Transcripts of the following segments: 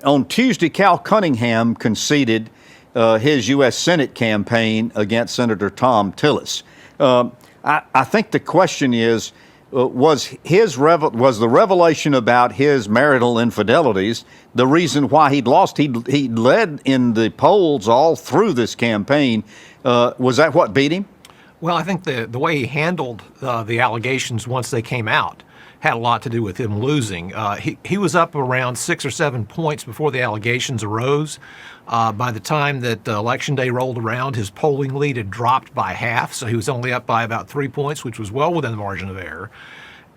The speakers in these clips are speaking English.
on Tuesday, Cal Cunningham conceded his U.S. Senate campaign against Senator Tom Tillis. I think the question is, was the revelation about his marital infidelities the reason why he'd lost? He led in the polls all through this campaign. Was that what beat him? Well, I think the way he handled the allegations once they came out had a lot to do with him losing. He was up around 6 or 7 points before the allegations arose. By the time that Election Day rolled around, his polling lead had dropped by half, so he was only up by about 3 points, which was well within the margin of error.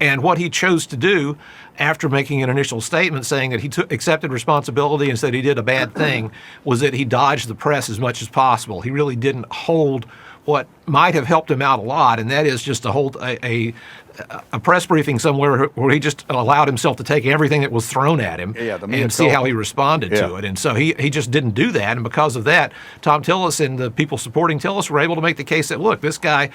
And what he chose to do after making an initial statement saying that he accepted responsibility and said he did a bad thing was that he dodged the press as much as possible. He really didn't hold what might have helped him out a lot, and that is just to hold a press briefing somewhere where he just allowed himself to take everything that was thrown at him and see how he responded to it. And so he just didn't do that. And because of that, Tom Tillis and the people supporting Tillis were able to make the case that, look, this guy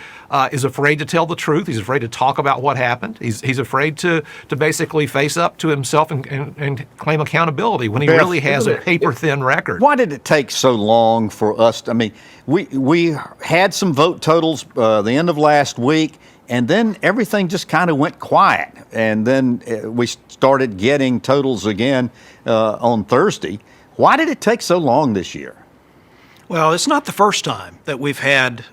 is afraid to tell the truth. He's afraid to talk about what happened. He's afraid to basically face up to himself and claim accountability when he really has a paper-thin record. Why did it take so long for us? I mean, we had some vote totals the end of last week, and then everything just kind of went quiet. And then we started getting totals again on Thursday. Why did it take so long this year? Well, it's not the first time that we've had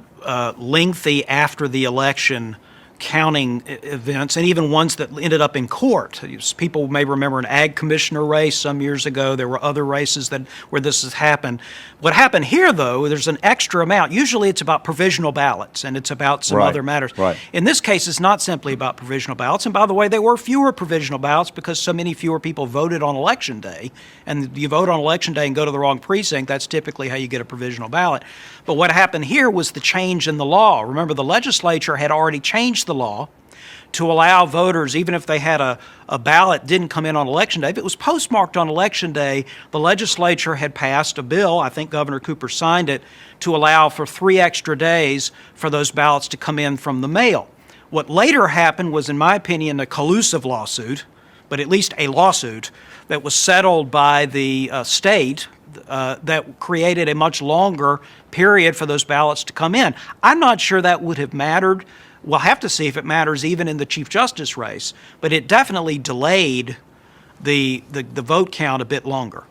lengthy after the election counting events, and even ones that ended up in court. People may remember an ag commissioner race some years ago. There were other races where this has happened. What happened here, though, there's an extra amount. Usually it's about provisional ballots, and it's about some other matters. Right. In this case, it's not simply about provisional ballots. And by the way, there were fewer provisional ballots because so many fewer people voted on Election Day. And you vote on Election Day and go to the wrong precinct, that's typically how you get a provisional ballot. But what happened here was the change in the law. Remember, the legislature had already changed the law to allow voters, even if they had a ballot didn't come in on Election Day, if it was postmarked on Election Day, the legislature had passed a bill, I think Governor Cooper signed it, to allow for 3 extra days for those ballots to come in from the mail. What later happened was, in my opinion, a collusive lawsuit, but at least a lawsuit that was settled by the state that created a much longer period for those ballots to come in. I'm not sure that would have mattered. We'll have to see if it matters even in the Chief Justice race, but it definitely delayed the vote count a bit longer.